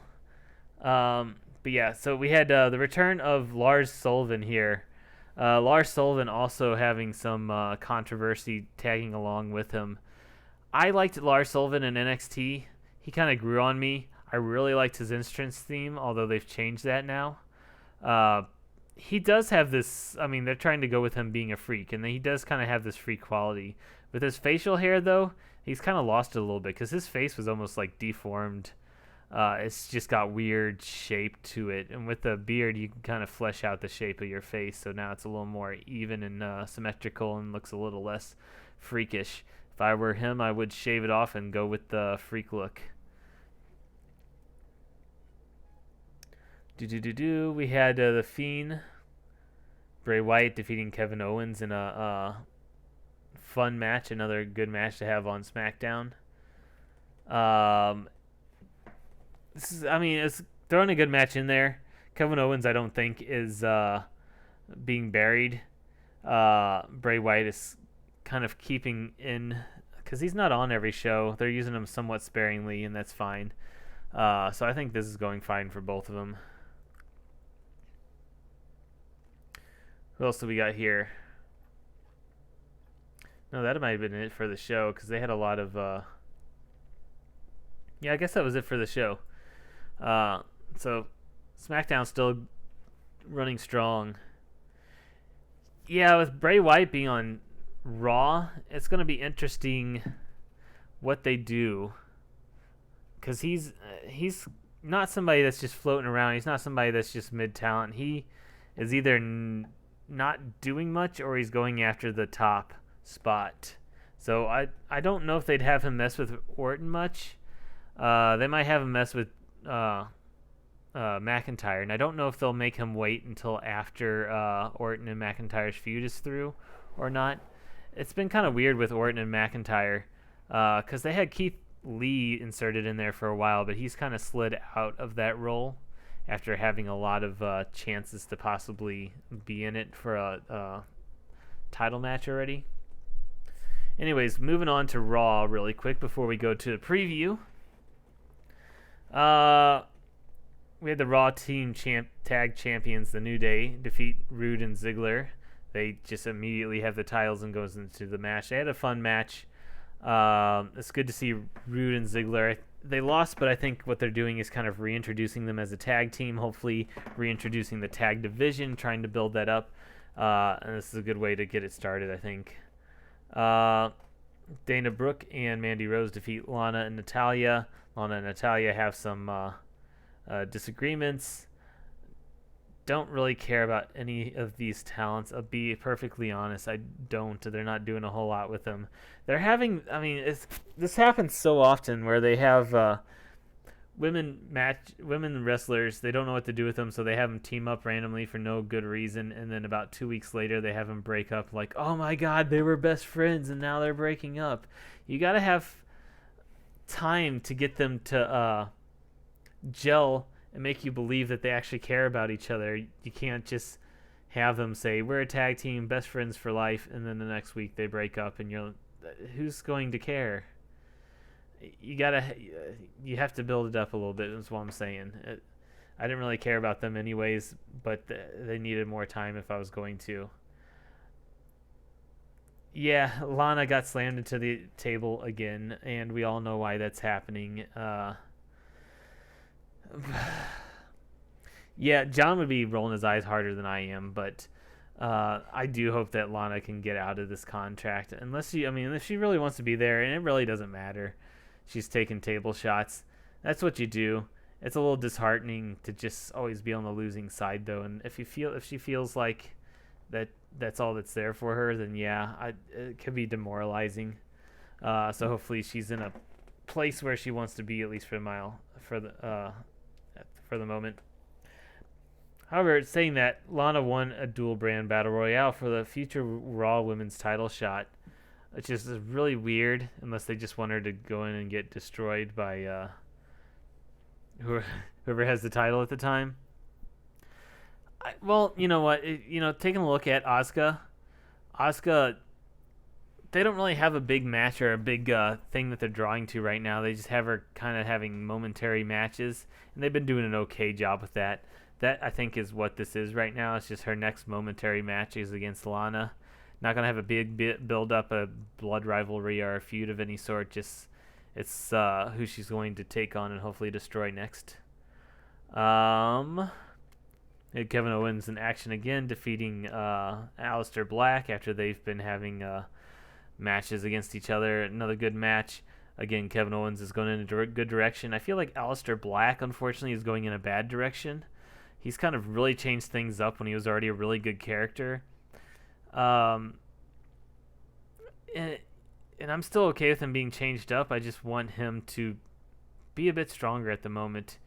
But yeah, so we had the return of Lars Sullivan here. Lars Sullivan also having some controversy tagging along with him. I liked Lars Sullivan in NXT. He kind of grew on me. I really liked his entrance theme, although they've changed that now. He does have this, I mean, they're trying to go with him being a freak, and he does kind of have this freak quality. With his facial hair, though, he's kind of lost it a little bit, because his face was almost like deformed. It's just got weird shape to it, and with the beard, you can kind of flesh out the shape of your face, so now it's a little more even and symmetrical and looks a little less freakish. If I were him, I would shave it off and go with the freak look. We had The Fiend, Bray Wyatt defeating Kevin Owens in a fun match, another good match to have on SmackDown. It's throwing a good match in there. Kevin Owens, I don't think, is being buried. Bray Wyatt is kind of keeping in, because he's not on every show. They're using him somewhat sparingly, and that's fine. So I think this is going fine for both of them. Who else do we got here? No, that might have been it for the show, because they had a lot of... Yeah, I guess that was it for the show. So, SmackDown's still running strong. Yeah, with Bray Wyatt being on Raw, it's going to be interesting what they do. Because he's not somebody that's just floating around. He's not somebody that's just mid-talent. He is either not doing much or he's going after the top spot. So I don't know if they'd have him mess with Orton much. They might have him mess with McIntyre, and I don't know if they'll make him wait until after Orton and McIntyre's feud is through or not. It's been kind of weird with Orton and McIntyre because they had Keith Lee inserted in there for a while, but he's kind of slid out of that role after having a lot of chances to possibly be in it for a title match already. Anyways, moving on to Raw really quick before we go to the preview. We had the Raw Team Tag Champions, the New Day, defeat Rude and Ziggler. They just immediately have the titles and goes into the match. They had a fun match. It's good to see Rude and Ziggler. They lost, but I think what they're doing is kind of reintroducing them as a tag team, hopefully reintroducing the tag division, trying to build that up. And this is a good way to get it started, I think. Dana Brooke and Mandy Rose defeat Lana and Natalya. Lana and Natalya have some disagreements. Don't really care about any of these talents. I'll be perfectly honest. I don't. They're not doing a whole lot with them. They're having. I mean, this happens so often where they have women wrestlers. They don't know what to do with them, so they have them team up randomly for no good reason, and then about 2 weeks later, they have them break up. Like, oh my God, they were best friends, and now they're breaking up. You got to have time to get them to gel and make you believe that they actually care about each other. You can't just have them say, we're a tag team, best friends for life, and then the next week they break up, and who's going to care? You have to build it up a little bit, is what I'm saying. I didn't really care about them anyways, but they needed more time if I was going to. Yeah, Lana got slammed into the table again, and we all know why that's happening. Yeah, John would be rolling his eyes harder than I am, but I do hope that Lana can get out of this contract. If she really wants to be there, and it really doesn't matter, she's taking table shots. That's what you do. It's a little disheartening to just always be on the losing side, though. And if she feels like that's all that's there for her, then yeah, it could be demoralizing. So hopefully she's in a place where she wants to be, at least for the moment. However, saying that, Lana won a dual brand battle royale for the future Raw Women's title shot, which is really weird, unless they just want her to go in and get destroyed by whoever has the title at the time. Well, you know what? Taking a look at Asuka, they don't really have a big match or a big thing that they're drawing to right now. They just have her kind of having momentary matches, and they've been doing an okay job with that. That, I think, is what this is right now. It's just her next momentary match is against Lana. Not going to have a big build up, a blood rivalry or a feud of any sort. Just it's who she's going to take on and hopefully destroy next. Kevin Owens in action again, defeating Aleister Black after they've been having matches against each other. Another good match. Again, Kevin Owens is going in a good direction. I feel like Aleister Black, unfortunately, is going in a bad direction. He's kind of really changed things up when he was already a really good character. And I'm still okay with him being changed up. I just want him to be a bit stronger at the moment.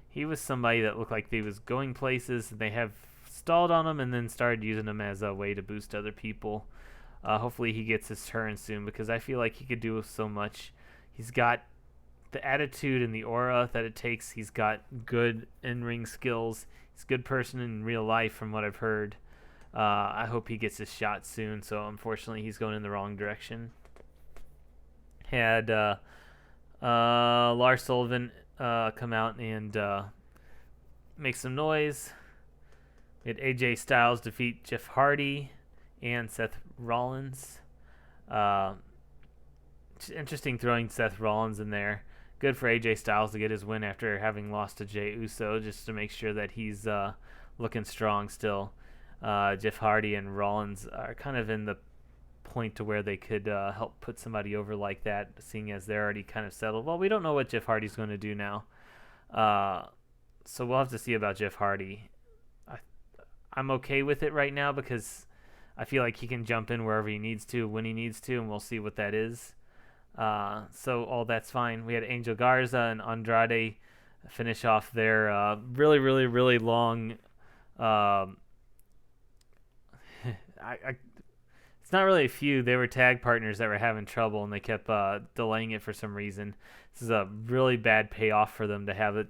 He was somebody that looked like he was going places, and they have stalled on him and then started using him as a way to boost other people. Hopefully he gets his turn soon, because I feel like he could do so much. He's got the attitude and the aura that it takes. He's got good in-ring skills. He's a good person in real life from what I've heard. I hope he gets his shot soon, so unfortunately he's going in the wrong direction. Had Lars Sullivan come out and make some noise. We had AJ Styles defeat Jeff Hardy and Seth Rollins. Interesting throwing Seth Rollins in there. Good for AJ Styles to get his win after having lost to Jey Uso, just to make sure that he's looking strong still. Jeff Hardy and Rollins are kind of in the point to where they could help put somebody over like that, seeing as they're already kind of settled. Well, we don't know what Jeff Hardy's going to do now. So we'll have to see about Jeff Hardy. I'm okay with it right now because I feel like he can jump in wherever he needs to, when he needs to, and we'll see what that is. So all that's fine. We had Angel Garza and Andrade finish off their really, really, really long. It's it's not really a feud. They were tag partners that were having trouble, and they kept delaying it for some reason. This is a really bad payoff for them to have a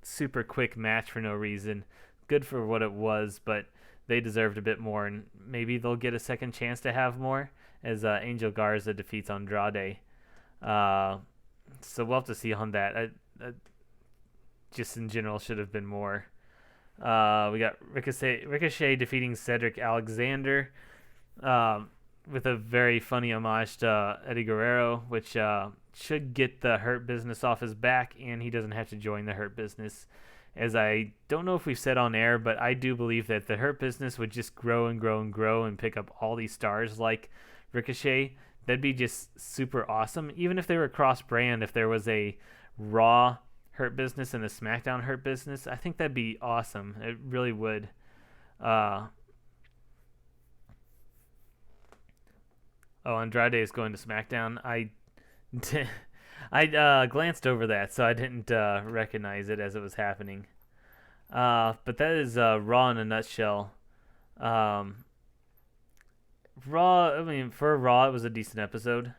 super quick match for no reason. Good for what it was, but they deserved a bit more, and maybe they'll get a second chance to have more as Angel Garza defeats Andrade. So we'll have to see on that. Just in general should have been more. We got Ricochet defeating Cedric Alexander with a very funny homage to Eddie Guerrero, which should get the Hurt Business off his back, and he doesn't have to join the Hurt Business. As I don't know if we've said on air, but I do believe that the Hurt Business would just grow and grow and grow and pick up all these stars like Ricochet. That'd be just super awesome. Even if they were cross-brand, if there was a Raw Hurt Business and a SmackDown Hurt Business, I think that'd be awesome. It really would. Andrade is going to SmackDown. I glanced over that, so I didn't recognize it as it was happening. But that is Raw in a nutshell. For Raw, it was a decent episode.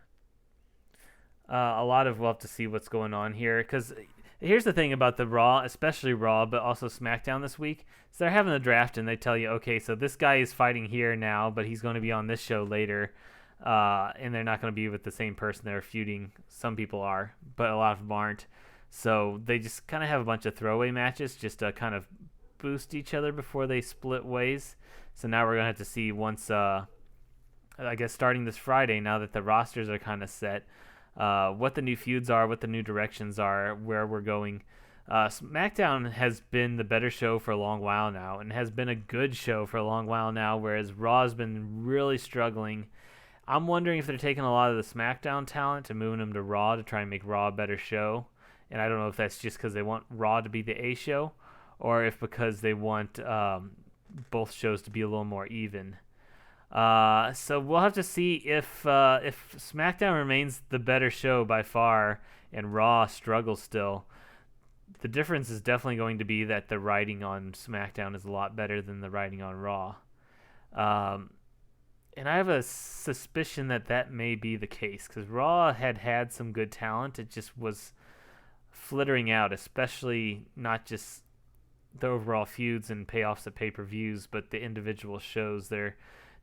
We'll have to see what's going on here, because here's the thing about the Raw, especially Raw, but also SmackDown this week. So they're having a draft, and they tell you, okay, so this guy is fighting here now, but he's going to be on this show later. And they're not going to be with the same person they're feuding. Some people are, but a lot of them aren't. So they just kind of have a bunch of throwaway matches just to kind of boost each other before they split ways. So now we're going to have to see once, I guess starting this Friday, now that the rosters are kind of set, what the new feuds are, what the new directions are, where we're going. SmackDown has been the better show for a long while now, and has been a good show for a long while now, whereas Raw has been really struggling. I'm wondering if they're taking a lot of the SmackDown talent and moving them to Raw to try and make Raw a better show. And I don't know if that's just because they want Raw to be the A show, or if because they want both shows to be a little more even. So we'll have to see if SmackDown remains the better show by far and Raw struggles still. The difference is definitely going to be that the writing on SmackDown is a lot better than the writing on Raw. And I have a suspicion that may be the case, because Raw had some good talent. It just was flittering out, especially not just the overall feuds and payoffs at pay-per-views, but the individual shows, their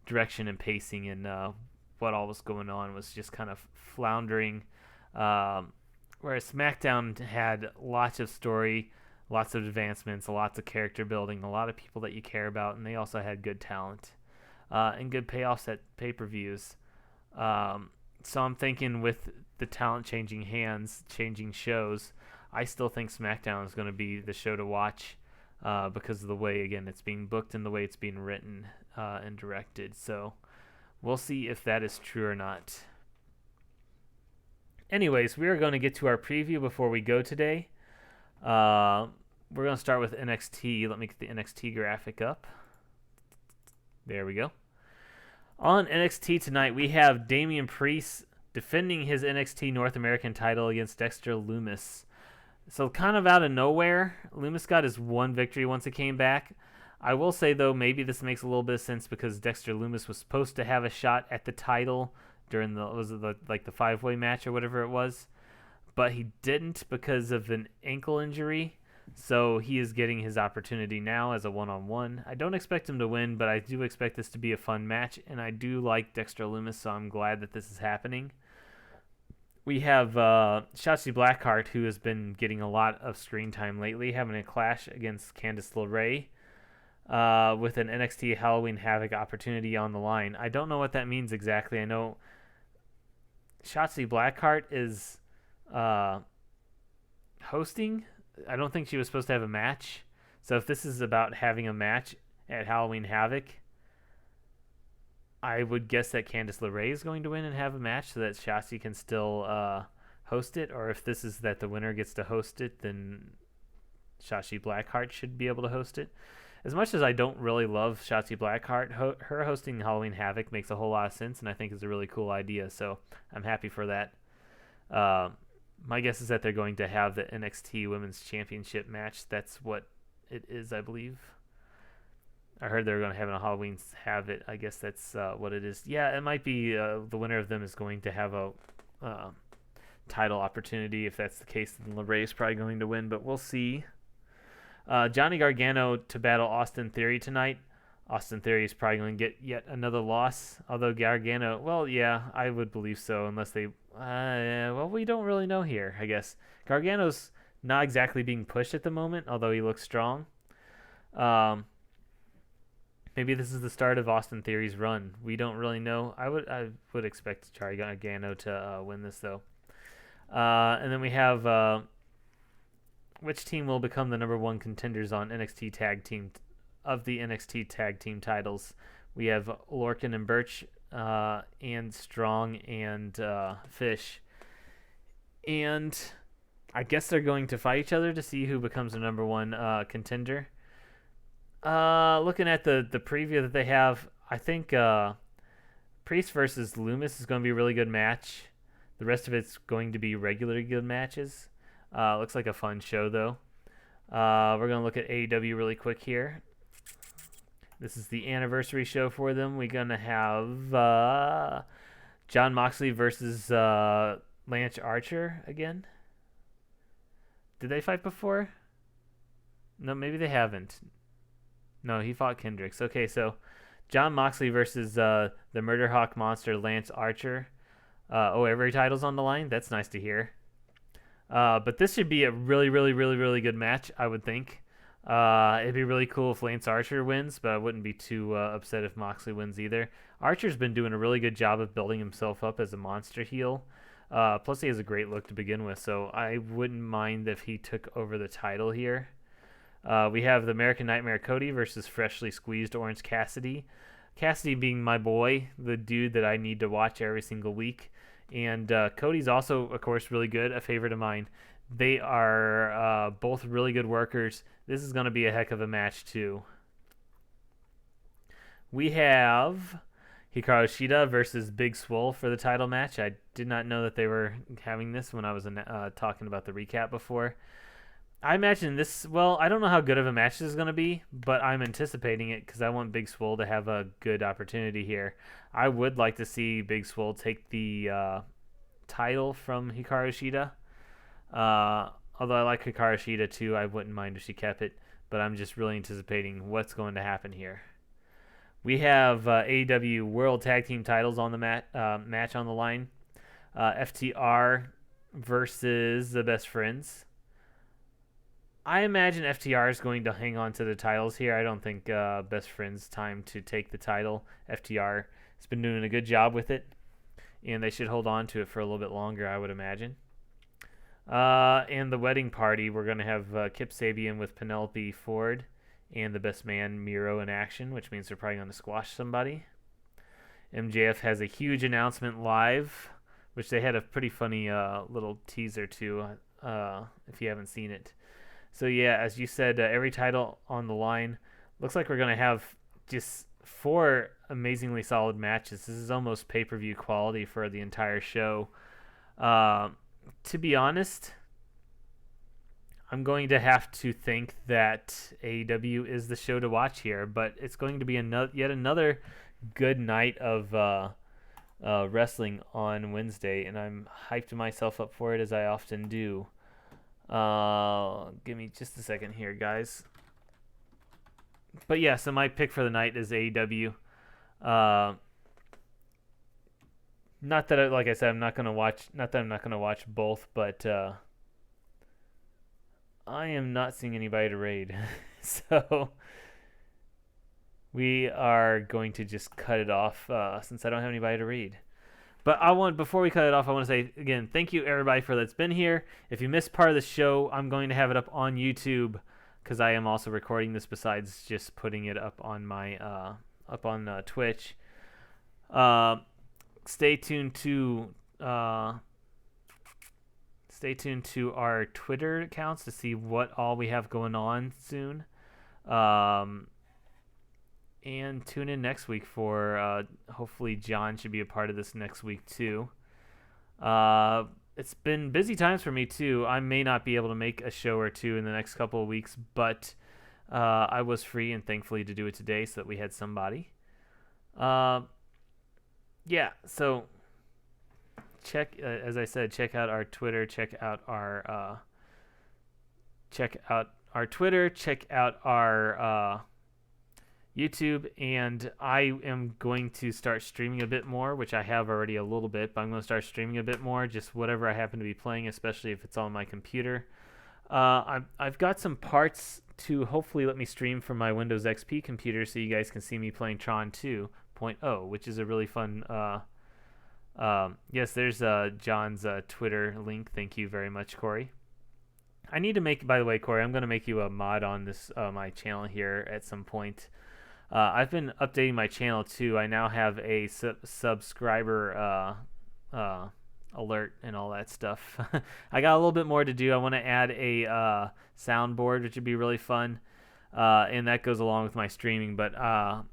direction and pacing and what all was going on was just kind of floundering. Whereas SmackDown had lots of story, lots of advancements, lots of character building, a lot of people that you care about, and they also had good talent. And good payoffs at pay-per-views. So I'm thinking with the talent changing hands, changing shows, I still think SmackDown is going to be the show to watch because of the way, again, it's being booked and the way it's being written and directed. So we'll see if that is true or not. Anyways, we are going to get to our preview before we go today. We're going to start with NXT. Let me get the NXT graphic up. There we go. On NXT tonight, we have Damian Priest defending his NXT North American title against Dexter Lumis. So kind of out of nowhere, Lumis got his one victory once it came back. I will say, though, maybe this makes a little bit of sense because Dexter Lumis was supposed to have a shot at the title during the five-way match or whatever it was. But he didn't because of an ankle injury. So he is getting his opportunity now as a one-on-one. I don't expect him to win, but I do expect this to be a fun match, and I do like Dexter Lumis, so I'm glad that this is happening. We have Shotzi Blackheart, who has been getting a lot of screen time lately, having a clash against Candice LeRae with an NXT Halloween Havoc opportunity on the line. I don't know what that means exactly. I know Shotzi Blackheart is hosting. I don't think she was supposed to have a match. So if this is about having a match at Halloween Havoc, I would guess that Candice LeRae is going to win and have a match so that Shotzi can still host it. Or if this is that the winner gets to host it, then Shotzi Blackheart should be able to host it. As much as I don't really love Shotzi Blackheart, her hosting Halloween Havoc makes a whole lot of sense, and I think is a really cool idea. So I'm happy for that. My guess is that they're going to have the NXT Women's Championship match. That's what it is, I believe. I heard they were going to have a Halloween Havoc. I guess that's what it is. Yeah, it might be the winner of them is going to have a title opportunity. If that's the case, then LeRae is probably going to win, but we'll see. Johnny Gargano to battle Austin Theory tonight. Austin Theory is probably going to get yet another loss. Although Gargano, well, yeah, I would believe so, unless they, well, we don't really know here, I guess. Gargano's not exactly being pushed at the moment, although he looks strong. Maybe this is the start of Austin Theory's run. We don't really know. I would expect Gargano to win this, though. And then we have which team will become the number one contenders on NXT Tag Team of the NXT Tag Team titles. We have Lorcan and Birch, and Strong and Fish. And I guess they're going to fight each other to see who becomes the number one contender. Looking at the preview that they have, I think Priest versus Loomis is going to be a really good match. The rest of it's going to be regularly good matches. Looks like a fun show, though. We're going to look at AEW really quick here. This is the anniversary show for them. We're going to have Jon Moxley versus Lance Archer again. Did they fight before? No, maybe they haven't. No, he fought Kendricks. Okay, so Jon Moxley versus the Murder Hawk Monster, Lance Archer. Every title's on the line? That's nice to hear. But this should be a really, really, really, really good match, I would think. It'd be really cool if Lance Archer wins, but I wouldn't be too upset if Moxley wins either. Archer's been doing a really good job of building himself up as a monster heel. Plus, he has a great look to begin with, so I wouldn't mind if he took over the title here. We have the American Nightmare Cody versus freshly squeezed Orange Cassidy. Cassidy being my boy, the dude that I need to watch every single week. And Cody's also, of course, really good, a favorite of mine. They are both really good workers. This is going to be a heck of a match, too. We have Hikaru Shida versus Big Swole for the title match. I did not know that they were having this when I was talking about the recap before. I imagine this, well, I don't know how good of a match this is going to be, but I'm anticipating it because I want Big Swole to have a good opportunity here. I would like to see Big Swole take the title from Hikaru Shida. Although I like Hikaru Shida too, I wouldn't mind if she kept it, but I'm just really anticipating what's going to happen here. We have AEW World Tag Team titles on the match on the line. FTR versus the Best Friends. I imagine FTR is going to hang on to the titles here. I don't think Best Friends time to take the title. FTR has been doing a good job with it, and they should hold on to it for a little bit longer, I would imagine. And the wedding party, we're going to have Kip Sabian with Penelope Ford and the best man, Miro, in action, which means they're probably going to squash somebody. MJF has a huge announcement live, which they had a pretty funny little teaser to, if you haven't seen it. So yeah, as you said, every title on the line. Looks like we're going to have just 4 amazingly solid matches. This is almost pay-per-view quality for the entire show. To be honest, I'm going to have to think that AEW is the show to watch here, but it's going to be yet another good night of wrestling on Wednesday, and I'm hyped myself up for it as I often do. Give me just a second here, guys. But yeah, so my pick for the night is AEW. Not that, like I said, I'm not going to watch. Not that I'm not going to watch both, but I am not seeing anybody to raid, so we are going to just cut it off since I don't have anybody to raid. But before we cut it off, I want to say again, thank you everybody that's been here. If you missed part of the show, I'm going to have it up on YouTube because I am also recording this besides just putting it up on my Twitch. Stay tuned to our Twitter accounts to see what all we have going on soon. And tune in next week for hopefully John should be a part of this next week too. It's been busy times for me too. I may not be able to make a show or two in the next couple of weeks, but I was free and thankfully to do it today so that we had somebody. Uh, yeah, so as I said, check out our Twitter, check out our Twitter, check out our YouTube, and I am going to start streaming a bit more, which I have already a little bit, but I'm going to start streaming a bit more, just whatever I happen to be playing, especially if it's on my computer. I've got some parts to hopefully let me stream from my Windows XP computer so you guys can see me playing Tron 2.0, which is a really fun. Yes, there's John's Twitter link. Thank you very much, Corey. I need to make, by the way, Corey, I'm going to make you a mod on this my channel here at some point. I've been updating my channel too. I now have a subscriber alert and all that stuff. I got a little bit more to do. I want to add a soundboard, which would be really fun, and that goes along with my streaming. But I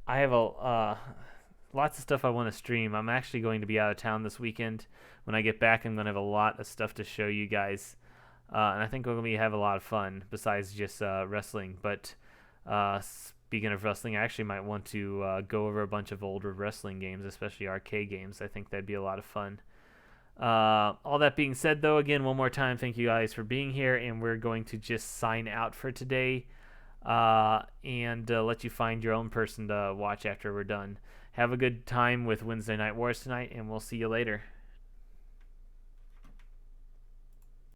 have lots of stuff I want to stream. I'm actually going to be out of town this weekend. When I get back, I'm going to have a lot of stuff to show you guys, and I think we're going to have a lot of fun besides just wrestling. But speaking of wrestling, I actually might want to go over a bunch of older wrestling games, especially arcade games. I think that'd be a lot of fun. All that being said, though, again, one more time, thank you guys for being here, and we're going to just sign out for today and let you find your own person to watch after we're done. Have a good time with Wednesday Night Wars tonight, and we'll see you later.